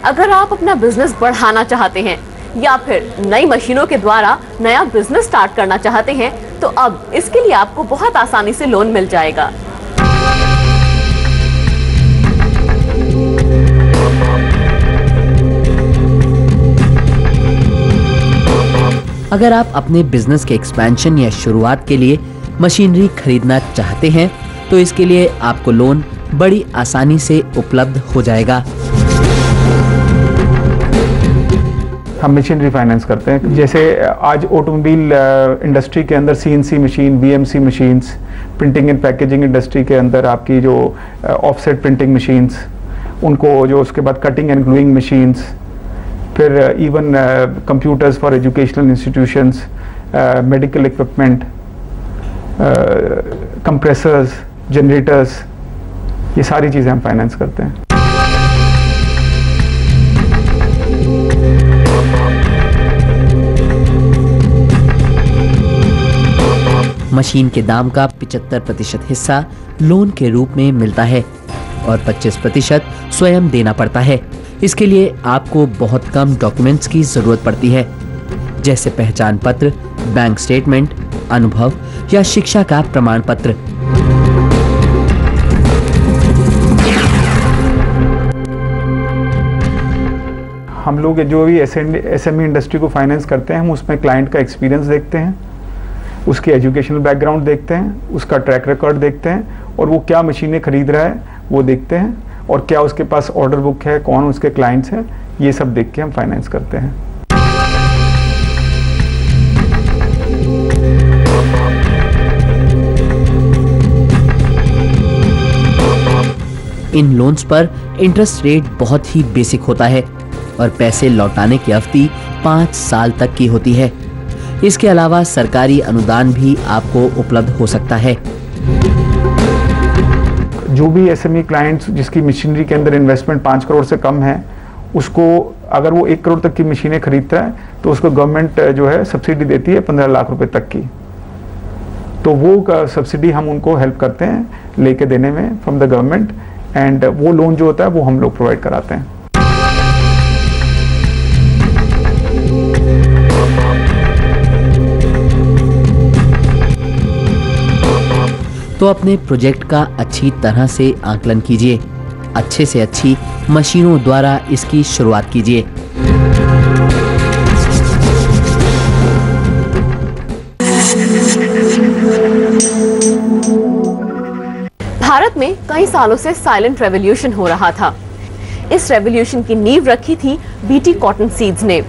अगर आप अपना बिजनेस बढ़ाना चाहते हैं या फिर नई मशीनों के द्वारा नया बिजनेस स्टार्ट करना चाहते हैं तो अब इसके लिए आपको बहुत आसानी से लोन मिल जाएगा। अगर आप अपने बिजनेस के एक्सपेंशन या शुरुआत के लिए मशीनरी खरीदना चाहते हैं तो इसके लिए आपको लोन बड़ी आसानी से उपलब्ध हो जाएगा। हम मशीनरी फाइनेंस करते हैं। जैसे आज ऑटोमोबाइल इंडस्ट्री के अंदर CNC machine, BMC machines, printing and packaging industry के अंदर आपकी जो ऑफसेट प्रिंटिंग मशीन्स, उनको जो उसके बाद कटिंग एंड ग्लूइंग मशीन्स, फिर even computers for educational institutions, medical equipment, compressors, generators, ये सारी चीज़ें हम फाइनेंस करते हैं। मशीन के दाम का 75% हिस्सा लोन के रूप में मिलता है और 25% स्वयं देना पड़ता है। इसके लिए आपको बहुत कम डॉक्यूमेंट्स की जरूरत पड़ती है, जैसे पहचान पत्र, बैंक स्टेटमेंट, अनुभव या शिक्षा का प्रमाण पत्र। हम लोग जो भी एसएमई इंडस्ट्री को फाइनेंस करते हैं, हम उसमें क्लाइंट का एक्सपीरियंस देखते हैं, उसके एजुकेशनल बैकग्राउंड देखते हैं, उसका ट्रैक रिकॉर्ड देखते हैं और वो क्या मशीनें खरीद रहा है वो देखते हैं और क्या उसके पास ऑर्डर बुक है, कौन उसके क्लाइंट्स हैं, ये सब देख के हम फाइनेंस करते हैं। इन लोन्स पर इंटरेस्ट रेट बहुत ही बेसिक होता है और पैसे लौटाने की अवधि 5 साल तक की होती है। इसके अलावा सरकारी अनुदान भी आपको उपलब्ध हो सकता है। जो भी एसएमई क्लाइंट्स जिसकी मशीनरी के अंदर इन्वेस्टमेंट 5 करोड़ से कम है, उसको अगर वो 1 करोड़ तक की मशीनें खरीदता है तो उसको गवर्नमेंट जो है सब्सिडी देती है 15 लाख रुपए तक की। तो वो सब्सिडी हम उनको हेल्प करते हैं लेके देने में फ्रॉम द गवर्नमेंट, एंड वो लोन जो होता है वो हम लोग प्रोवाइड कराते हैं। तो अपने प्रोजेक्ट का अच्छी तरह से आकलन कीजिए, अच्छे से अच्छी मशीनों द्वारा इसकी शुरुआत कीजिए। भारत में कई सालों से साइलेंट रेवोल्यूशन हो रहा था। इस रेवोल्यूशन की नींव रखी थी बीटी कॉटन सीड्स ने।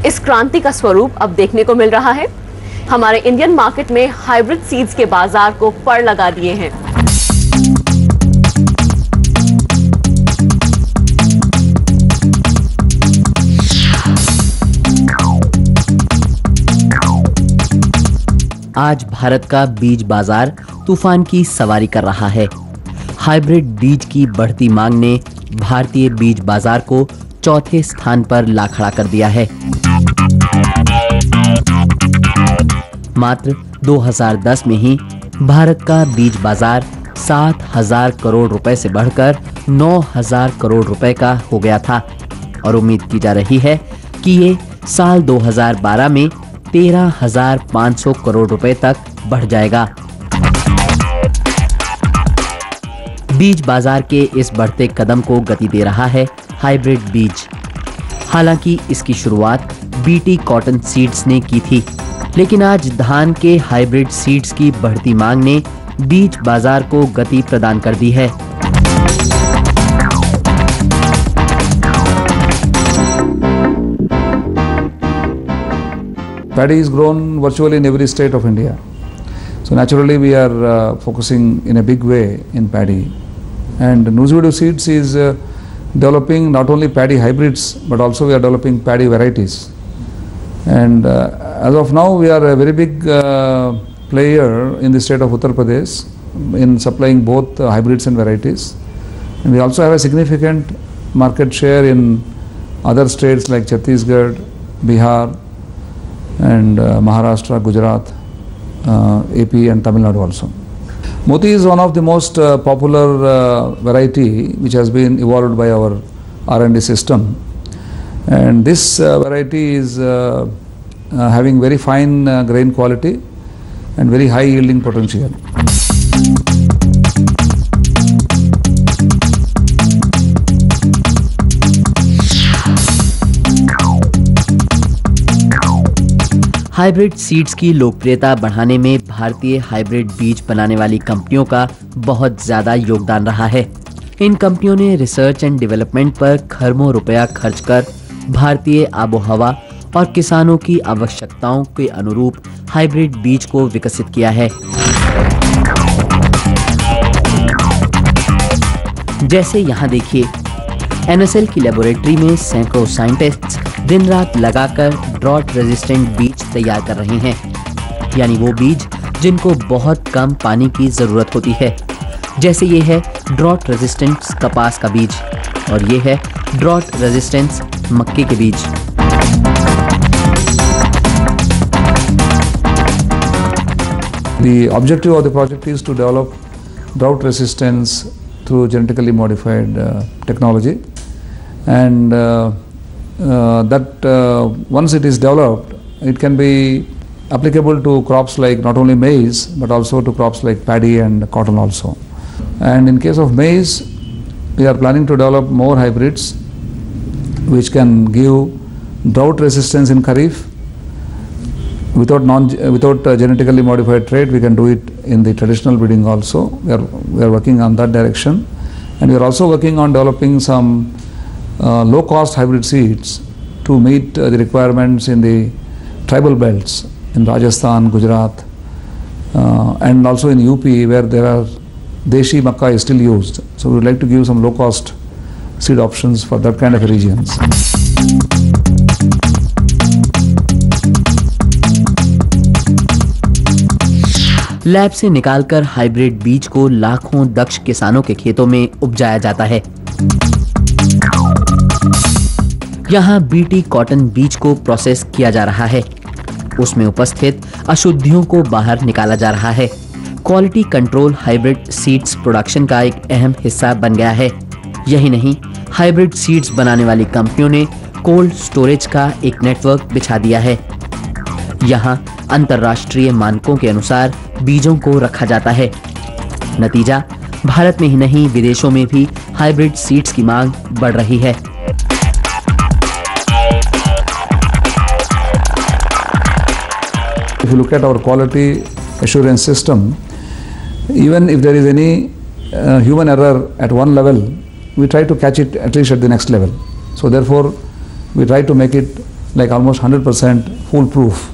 इस क्रांति का स्वरूप अब देखने को मिल रहा है। हमारे इंडियन मार्केट में हाइब्रिड सीड्स के बाजार को पड़ लगा दिए हैं। आज भारत का बीज बाजार तूफान की सवारी कर रहा है। हाइब्रिड बीज की बढ़ती मांग ने भारतीय बीज बाजार को चौथे स्थान पर ला खड़ा कर दिया है। मात्र 2010 में ही भारत का बीज बाजार 7,000 करोड़ रुपए से बढ़कर 9,000 करोड़ रुपए का हो गया था और उम्मीद की जा रही है कि ये साल 2012 में 13,500 करोड़ रुपए तक बढ़ जाएगा। बीज बाजार के इस बढ़ते कदम को गति दे रहा है हाइब्रिड बीज। हालांकि इसकी शुरुआत बीटी कॉटन सीड्स ने की थी, लेकिन आज धान के हाइब्रिड सीड्स की बढ़ती मांग ने बीज बाजार को गति प्रदान कर दी है। Paddy is grown virtually in every state of India. So naturally we are focusing in a big way in paddy. And Nuzivedu Seeds is developing not only paddy hybrids but also we are developing paddy varieties. And as of now we are a very big player in the state of Uttar Pradesh in supplying both hybrids and varieties. And we also have a significant market share in other states like Chhattisgarh, Bihar, and Maharashtra, Gujarat, AP and Tamil Nadu also. Moti is one of the most popular variety which has been evolved by our R&D system, And this variety is having very fine grain quality and very high yielding potential. Hybrid seeds की लोकप्रियता बढ़ाने में भारतीय hybrid बीज बनाने वाली कंपनियों का बहुत ज्यादा योगदान रहा है। इन कंपनियों ने रिसर्च एंड डेवलपमेंट पर खरबों रुपया खर्च कर भारतीय आबोहवा और किसानों की आवश्यकताओं के अनुरूप हाइब्रिड बीज को विकसित किया है। जैसे यहाँ देखिए, NSL की लेबोरेटरी में सैकड़ों साइंटिस्ट्स दिन रात लगाकर ड्रॉट रेजिस्टेंट बीज तैयार कर रहे हैं, यानी वो बीज जिनको बहुत कम पानी की जरूरत होती है। जैसे ये है ड्रॉट रेजिस्टेंट कपास का बीज और ये है ड्रॉट रेजिस्टेंट मक्के के बीज। The objective of the project is to develop drought resistance through genetically modified technology, and that once it is developed, it can be applicable to crops like not only maize but also to crops like paddy and cotton also. And in case of maize, we are planning to develop more hybrids which can give drought resistance in kharif. Without genetically modified trait, we can do it in the traditional breeding also. We are working on that direction, and we are also working on developing some low-cost hybrid seeds to meet the requirements in the tribal belts in Rajasthan, Gujarat, and also in UP where there are Deshi Makka is still used. So we would like to give some low-cost seed options for that kind of regions. Lab से निकालकर hybrid बीज को लाखों दक्ष किसानों के खेतों में उपजाया जाता है। यहाँ बीटी कॉटन बीज को प्रोसेस किया जा रहा है, उसमें उपस्थित अशुद्धियों को बाहर निकाला जा रहा है। Quality control hybrid seeds production का एक अहम हिस्सा बन गया है। यही नहीं, हाइब्रिड सीड्स बनाने वाली कंपनियों ने कोल्ड स्टोरेज का एक नेटवर्क बिछा दिया है। यहाँ अंतर्राष्ट्रीय मानकों के अनुसार बीजों को रखा जाता है। नतीजा, भारत में ही नहीं विदेशों में भी हाइब्रिड सीड्स की मांग बढ़ रही है। If you look at our quality assurance system, even if there is any human error at one level, we try to catch it at least at the next level. So therefore, we try to make it like almost 100% foolproof,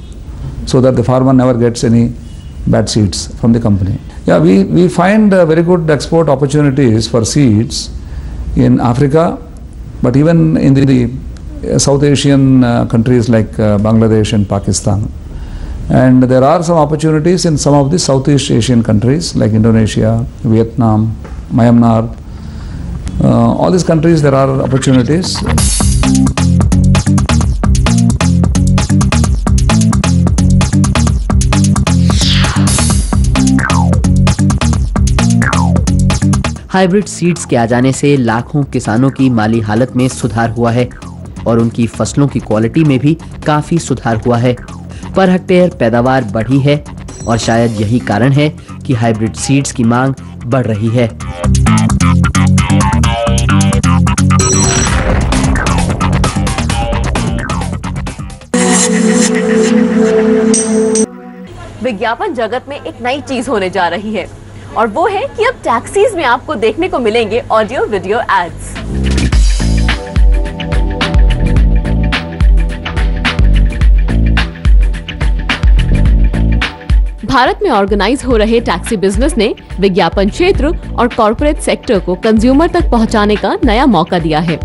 so that the farmer never gets any bad seeds from the company. Yeah, we find very good export opportunities for seeds in Africa, but even in the South Asian countries like Bangladesh and Pakistan. And there are some opportunities in some of the Southeast Asian countries like Indonesia, Vietnam, Myanmar. All these countries there are opportunities. Hybrid seeds के आ जाने से लाखों किसानों की माली हालत में सुधार हुआ है और उनकी फसलों की क्वालिटी में भी काफी सुधार हुआ है। पर हेक्टेयर पैदावार बढ़ी है और शायद यही कारण है कि हाइब्रिड सीड्स की मांग बढ़ रही है। विज्ञापन जगत में एक नई चीज होने जा रही है और वो है कि अब टैक्सीज में आपको देखने को मिलेंगे ऑडियो वीडियो एड्स। भारत में ऑर्गेनाइज हो रहे टैक्सी बिजनेस ने विज्ञापन क्षेत्र और कॉर्पोरेट सेक्टर को कंज्यूमर तक पहुंचाने का नया मौका दिया है।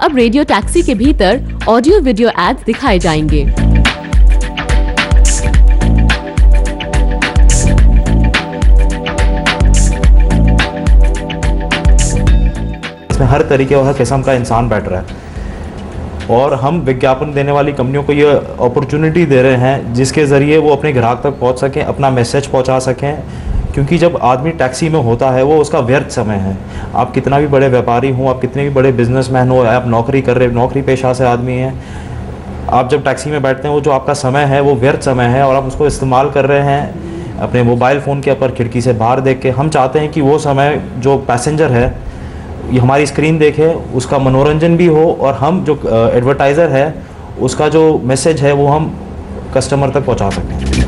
अब रेडियो टैक्सी के भीतर ऑडियो वीडियो एड्स दिखाए जाएंगे। इसमें हर तरीके और हर किस्म का इंसान बैठ रहा है और हम विज्ञापन देने वाली कंपनियों को ये अपॉर्चुनिटी दे रहे हैं जिसके ज़रिए वो अपने ग्राहक तक पहुंच सकें, अपना मैसेज पहुंचा सकें, क्योंकि जब आदमी टैक्सी में होता है वो उसका व्यर्थ समय है। आप कितना भी बड़े व्यापारी हो, आप कितने भी बड़े बिजनेसमैन हो, आप नौकरी कर रहे, नौकरी पेशा से आदमी हैं, आप जब टैक्सी में बैठते हैं वो जो आपका समय है वो व्यर्थ समय है और आप उसको इस्तेमाल कर रहे हैं अपने मोबाइल फ़ोन के ऊपर खिड़की से बाहर देख के। हम चाहते हैं कि वो समय जो पैसेंजर है ये हमारी स्क्रीन देखे, उसका मनोरंजन भी हो और हम जो एडवर्टाइज़र है उसका जो मैसेज है वो हम कस्टमर तक पहुंचा सकें।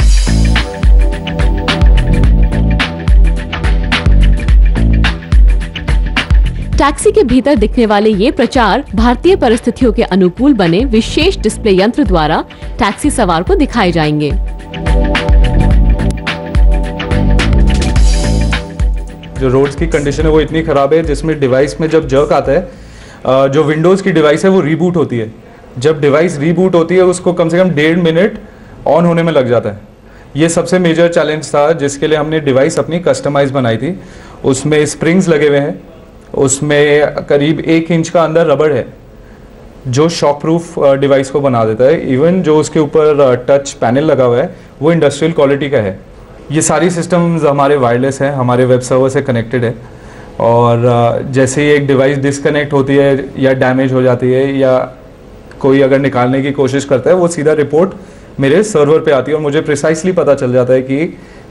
टैक्सी के भीतर दिखने वाले ये प्रचार भारतीय परिस्थितियों के अनुकूल बने विशेष डिस्प्ले यंत्र द्वारा टैक्सी सवार को दिखाए जाएंगे। जो रोड्स की कंडीशन है वो इतनी ख़राब है जिसमें डिवाइस में जब जर्क आता है, जो विंडोज़ की डिवाइस है वो रीबूट होती है। जब डिवाइस रीबूट होती है उसको कम से कम 1.5 मिनट ऑन होने में लग जाता है। ये सबसे मेजर चैलेंज था जिसके लिए हमने डिवाइस अपनी कस्टमाइज बनाई थी। उसमें स्प्रिंग्स लगे हुए हैं, उसमें करीब 1 इंच का अंदर रबड़ है जो शॉक प्रूफ डिवाइस को बना देता है। इवन जो उसके ऊपर टच पैनल लगा हुआ है वो इंडस्ट्रियल क्वालिटी का है। ये सारी सिस्टम्स हमारे वायरलेस हैं, हमारे वेब सर्वर से कनेक्टेड है और जैसे ही एक डिवाइस डिस्कनेक्ट होती है या डैमेज हो जाती है या कोई अगर निकालने की कोशिश करता है वो सीधा रिपोर्ट मेरे सर्वर पे आती है और मुझे प्रिसाइसली पता चल जाता है कि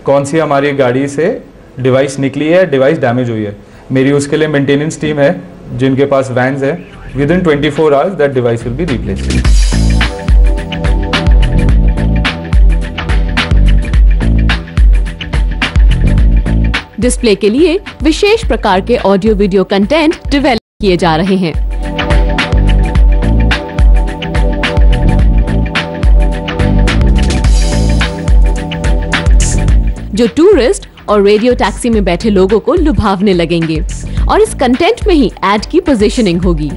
कौन सी हमारी गाड़ी से डिवाइस निकली है, डिवाइस डैमेज हुई है। मेरी उसके लिए मेंटेनेंस टीम है जिनके पास वैन्स है। Within 24 hours that device will be replaced. Display के लिए विशेष प्रकार के ऑडियो वीडियो कंटेंट डेवलप किए जा रहे हैं। जो टूरिस्ट और रेडियो टैक्सी में बैठे लोगों को लुभावने लगेंगे और इस कंटेंट में ही एड की पोजीशनिंग होगी।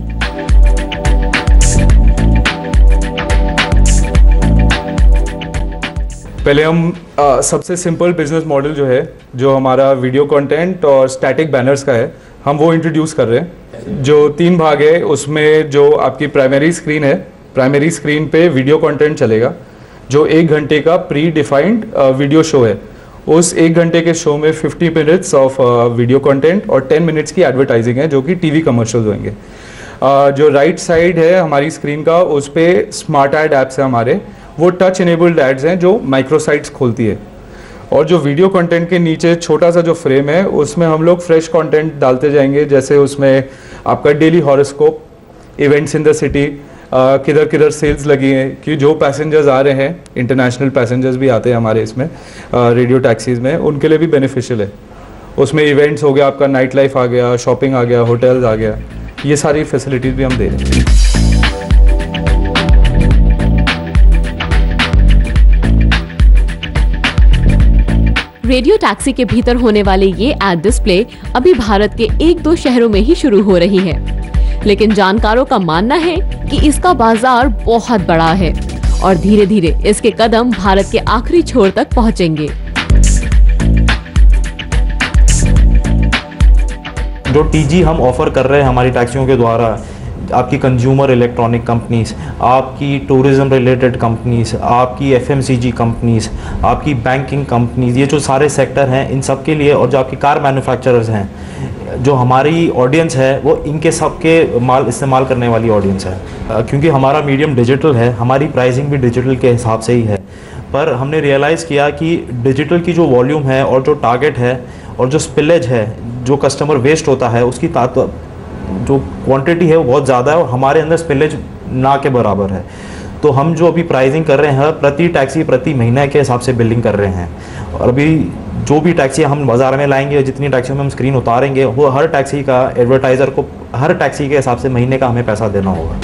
पहले हम सबसे सिंपल बिजनेस मॉडल जो है, जो हमारा वीडियो कंटेंट और स्टैटिक बैनर्स का है, हम वो इंट्रोड्यूस कर रहे हैं। जो 3 भाग है उसमें जो आपकी प्राइमरी स्क्रीन है, प्राइमरी स्क्रीन पे वीडियो कंटेंट चलेगा जो 1 घंटे का प्री डिफाइंड वीडियो शो है। उस 1 घंटे के शो में 50 मिनट्स ऑफ वीडियो कंटेंट और 10 मिनट्स की एडवर्टाइजिंग है जो कि टीवी कमर्शियल्स होंगे। जो राइट साइड है हमारी स्क्रीन का, उस पे स्मार्ट एड ऐप्स है हमारे, वो टच इनेबल्ड एड्स हैं जो माइक्रोसाइट्स खोलती है। और जो वीडियो कंटेंट के नीचे छोटा सा जो फ्रेम है उसमें हम लोग फ्रेश कंटेंट डालते जाएंगे, जैसे उसमें आपका daily horoscope, events in the city, किधर किधर सेल्स लगी हैं, कि जो पैसेंजर्स आ रहे हैं, इंटरनेशनल पैसेंजर्स भी आते हैं हमारे इसमें रेडियो टैक्सीज़ में, उनके लिए भी बेनिफिशियल है। उसमें इवेंट्स हो गया, आपका नाइट लाइफ आ गया, शॉपिंग आ गया, होटल्स आ गया, ये सारी फैसिलिटीज़ भी हम दे रहे हैं। रेडियो टैक्सी के भीतर होने वाले ये एड डिस्प्ले अभी भारत के 1-2 शहरों में ही शुरू हो रही है, लेकिन जानकारों का मानना है कि इसका बाजार बहुत बड़ा है और धीरे धीरे इसके कदम भारत के आखिरी छोर तक पहुंचेंगे। जो टीजी हम ऑफर कर रहे हैं हमारी टैक्सियों के द्वारा, आपकी कंज्यूमर इलेक्ट्रॉनिक कंपनीज, आपकी टूरिज्म रिलेटेड कंपनीज, आपकी एफएमसीजी कंपनीज, आपकी बैंकिंग कंपनीज, ये जो सारे सेक्टर हैं इन सब के लिए, और जो आपकी कार मैन्युफैक्चरर्स हैं, जो हमारी ऑडियंस है वो इनके सब के माल इस्तेमाल करने वाली ऑडियंस है। क्योंकि हमारा मीडियम डिजिटल है, हमारी प्राइसिंग भी डिजिटल के हिसाब से ही है, पर हमने रियलाइज़ किया कि डिजिटल की जो वॉल्यूम है और जो टारगेट है और जो स्पिलेज है, जो कस्टमर वेस्ट होता है, उसकी जो क्वांटिटी है वो बहुत ज़्यादा है और हमारे अंदर स्पिलेज ना के बराबर है। तो हम जो अभी प्राइसिंग कर रहे हैं प्रति टैक्सी प्रति महीने के हिसाब से बिलिंग कर रहे हैं, और अभी जो भी टैक्सी हम बाज़ार में लाएंगे, जितनी टैक्सियों में हम स्क्रीन उतारेंगे, वो हर टैक्सी का एडवर्टाइज़र को हर टैक्सी के हिसाब से महीने का हमें पैसा देना होगा।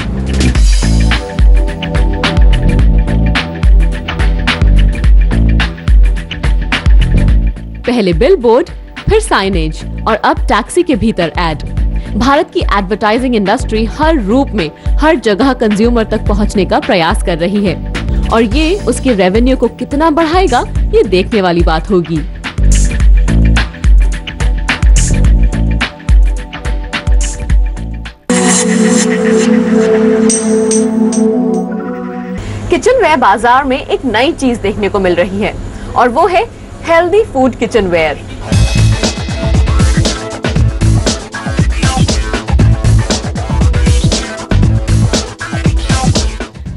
पहले बिल बोर्ड, फिर साइनेज और अब टैक्सी के भीतर एड। भारत की एडवर्टाइजिंग इंडस्ट्री हर रूप में हर जगह कंज्यूमर तक पहुंचने का प्रयास कर रही है और ये उसके रेवेन्यू को कितना बढ़ाएगा, ये देखने वाली बात होगी। किचनवेयर बाजार में एक नई चीज देखने को मिल रही है और वो है हेल्दी फूड किचनवेयर।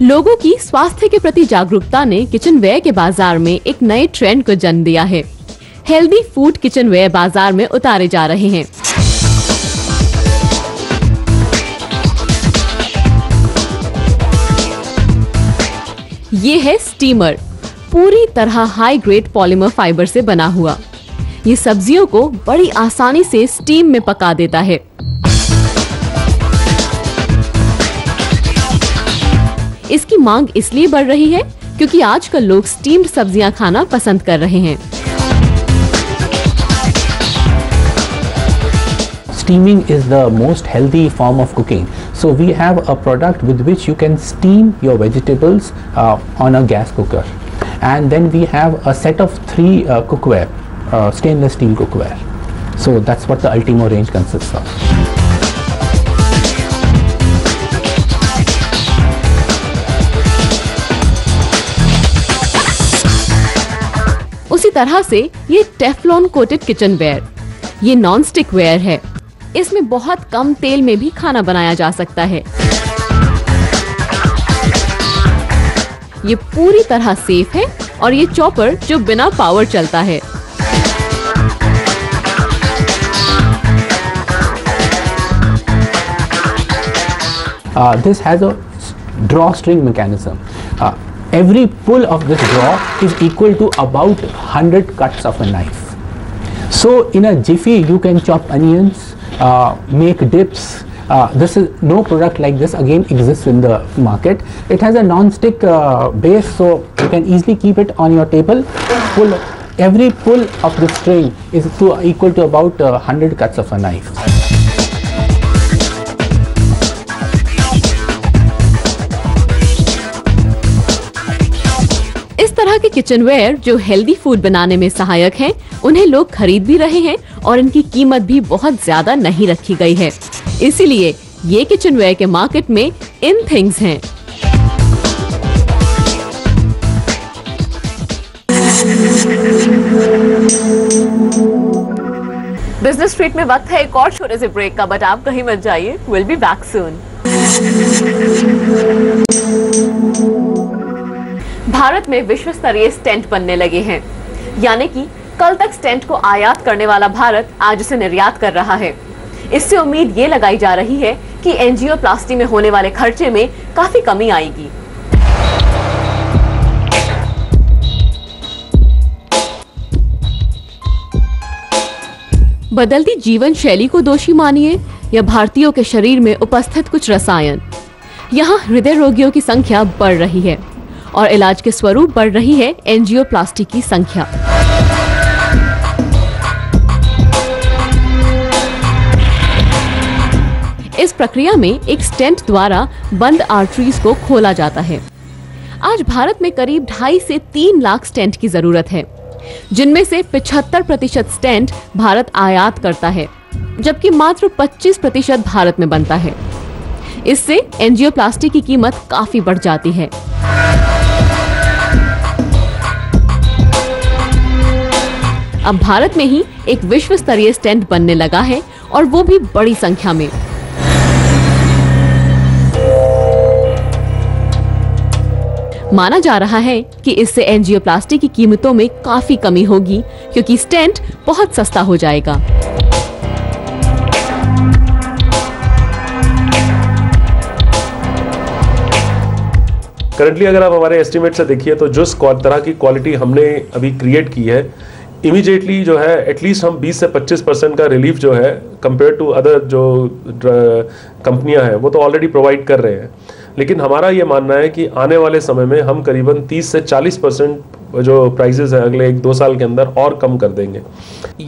लोगों की स्वास्थ्य के प्रति जागरूकता ने किचनवेयर के बाजार में एक नए ट्रेंड को जन्म दिया है। हेल्दी फूड किचनवेयर बाजार में उतारे जा रहे हैं। ये है स्टीमर, पूरी तरह हाई ग्रेड पॉलीमर फाइबर से बना हुआ। ये सब्जियों को बड़ी आसानी से स्टीम में पका देता है। इसकी मांग इसलिए बढ़ रही है क्योंकि आजकल लोग स्टीम्ड सब्जियां खाना पसंद कर रहे हैं। Steaming is the most healthy form of cooking. So we have a product with which you can steam your vegetables on a gas cooker. And then we have a set of 3 cookware, stainless steel cookware. So that's what the Ultimo range consists of. उसी तरह से ये Teflon coated kitchenware, ये non stick where है। इसमें बहुत कम तेल में भी खाना बनाया जा सकता है। ये पूरी तरह सेफ है और ये चॉपर जो बिना पावर चलता है। This has a drawstring mechanism. Every pull of this draw is equal to about 100 cuts of a knife. So in a jiffy you can chop onions, make dips. This is no product like this again exists in the market. It has a non-stick base, so you can easily keep it on your table. Every pull of the string is equal to about 100 cuts of a knife. इस तरह के kitchenware जो healthy food बनाने में सहायक हैं, उन्हें लोग खरीद भी रहे हैं और इनकी कीमत भी बहुत ज्यादा नहीं रखी गई है। इसीलिए ये किचनवेयर के मार्केट में इन थिंग्स हैं। बिजनेस स्ट्रीट में वक्त है एक और छोटे से ब्रेक का, बट आप कहीं मत जाइए। Will be back soon. Bharat में विश्व स्तरीय स्टेंट बनने लगे हैं, यानी कि कल तक स्टेंट को आयात करने वाला भारत आज उसे निर्यात कर रहा है। इससे उम्मीद ये लगाई जा रही है कि एंजियोप्लास्टी में होने वाले खर्चे में काफी कमी आएगी। बदलती जीवन शैली को दोषी मानिए या भारतीयों के शरीर में उपस्थित कुछ रसायन, यहाँ हृदय रोगियों की संख्या बढ़ रही है और इलाज के स्वरूप बढ़ रही है एंजियोप्लास्टी की संख्या। इस प्रक्रिया में एक स्टेंट द्वारा बंद आर्टरीज को खोला जाता है। आज भारत में करीब 2.5 से 3 लाख स्टेंट की जरूरत है, जिनमें से 75% स्टेंट भारत आयात करता है, जबकि मात्र 25% भारत में बनता है। इससे एंजियोप्लास्टी की कीमत काफी बढ़ जाती है। अब भारत में ही एक विश्व स्तरीय स्टेंट बनने लगा है और वो भी बड़ी संख्या में। माना जा रहा है कि इससे एंजियोप्लास्टी की कीमतों में काफी कमी होगी, क्योंकि स्टेंट बहुत सस्ता हो जाएगा। करंटली अगर आप हमारे एस्टिमेट से देखिए तो जिस तरह की क्वालिटी हमने अभी क्रिएट की है, इमीडिएटली जो है एटलीस्ट हम 20 से 25% का रिलीफ जो है कंपेयर टू अदर जो कंपनियां हैं वो तो ऑलरेडी प्रोवाइड कर रहे हैं। लेकिन हमारा ये मानना है कि आने वाले समय में हम करीबन 30 से 40% जो प्राइसेस हैं अगले 1-2 साल के अंदर और कम कर देंगे।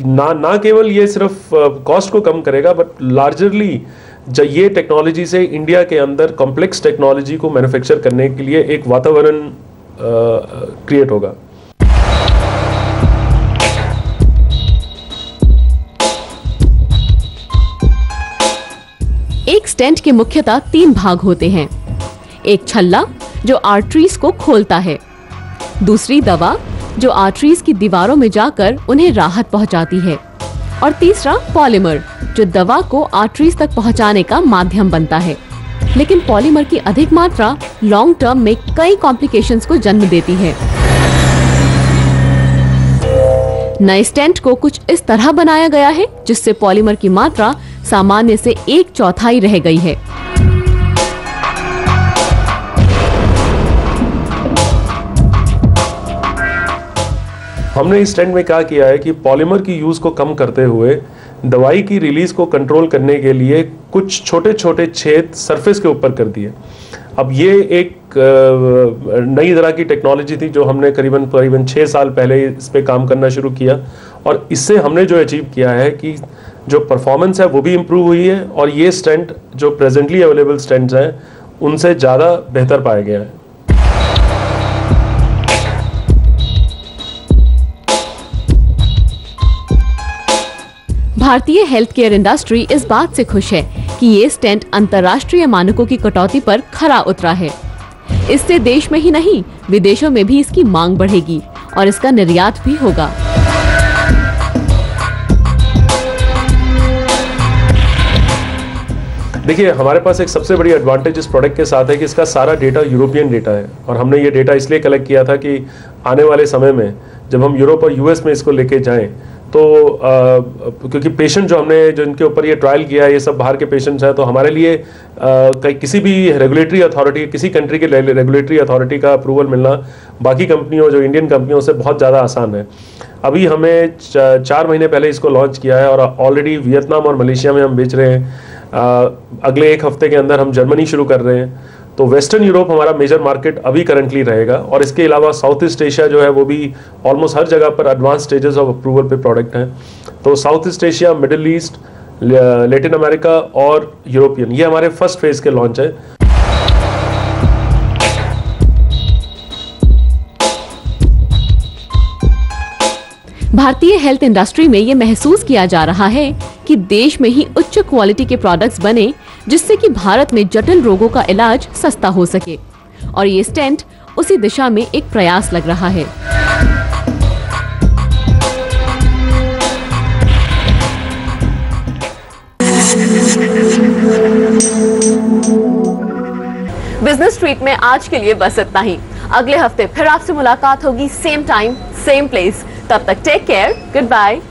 ना केवल ये सिर्फ कॉस्ट को कम करेगा, बट लार्जरली ये टेक्नोलॉजी से इंडिया के अंदर कॉम्प्लेक्स टेक्नोलॉजी को मैन्युफैक्चर करने के लिए एक वातावरण क्रिएट होगा। एक स्टेंट के मुख्यतः 3 भाग होते हैं। एक छल्ला जो आर्टरीज को खोलता है, दूसरी दवा जो आर्टरीज की दीवारों में जाकर उन्हें राहत पहुंचाती है। और तीसरा पॉलीमर, जो दवा को आर्टरीज तक पहुंचाने का माध्यम बनता है। लेकिन पॉलीमर की अधिक मात्रा लॉन्ग टर्म में कई कॉम्प्लिकेशंस को जन्म देती है। नए स्टेंट को कुछ इस तरह बनाया गया है जिससे पॉलीमर की मात्रा सामान्य से 1/4 रह गई है। हमने इस स्टेंट में क्या किया है कि पॉलीमर की यूज़ को कम करते हुए दवाई की रिलीज को कंट्रोल करने के लिए कुछ छोटे छोटे छेद सरफेस के ऊपर कर दिए। अब ये एक नई तरह की टेक्नोलॉजी थी जो हमने करीबन 6 साल पहले इस पे काम करना शुरू किया, और इससे हमने जो अचीव किया है कि जो परफॉर्मेंस है वो भी इम्प्रूव हुई है, और ये स्टेंट जो प्रेजेंटली अवेलेबल स्टेंट्स हैं उनसे ज़्यादा बेहतर पाया गया है। भारतीय हेल्थ केयर इंडस्ट्री इस बात से खुश है कि ये स्टेंट अंतर्राष्ट्रीय मानकों की कटौती पर खरा उतरा है। इससे देश में ही नहीं विदेशों में भी इसकी मांग बढ़ेगी और इसका निर्यात भी होगा। देखिए, हमारे पास एक सबसे बड़ी एडवांटेज इस प्रोडक्ट के साथ है कि इसका सारा डेटा यूरोपियन डेटा है, और हमने ये डेटा इसलिए कलेक्ट किया था कि आने वाले समय में जब हम यूरोप और यूएस में इसको लेके जाएं तो क्योंकि पेशेंट जो इनके ऊपर ये ट्रायल किया है ये सब बाहर के पेशेंट्स हैं, तो हमारे लिए किसी भी रेगुलेटरी अथॉरिटी, किसी कंट्री के रेगुलेटरी अथॉरिटी का अप्रूवल मिलना बाकी कंपनियों, जो इंडियन कंपनियों से बहुत ज़्यादा आसान है। अभी हमें 4 महीने पहले इसको लॉन्च किया है और ऑलरेडी वियतनाम और मलेशिया में हम बेच रहे हैं। अगले 1 हफ्ते के अंदर हम जर्मनी शुरू कर रहे हैं। तो वेस्टर्न यूरोप हमारा मेजर मार्केट अभी करंटली रहेगा, और इसके अलावा साउथ ईस्ट एशिया जो है वो भी ऑलमोस्ट हर जगह पर एडवांस स्टेजेस ऑफ अप्रूवल पे प्रोडक्ट हैं। तो south east Asia, middle east, Latin America और यूरोपियन, ये हमारे फर्स्ट फेज के लॉन्च है। भारतीय हेल्थ इंडस्ट्री में ये महसूस किया जा रहा है कि देश में ही उच्च क्वालिटी के प्रोडक्ट्स बने जिससे कि भारत में जटिल रोगों का इलाज सस्ता हो सके, और ये स्टेंट उसी दिशा में एक प्रयास लग रहा है। बिजनेस स्ट्रीट में आज के लिए बस इतना ही। अगले हफ्ते फिर आपसे मुलाकात होगी, सेम टाइम सेम प्लेस। तब तक टेक केयर, गुड बाय।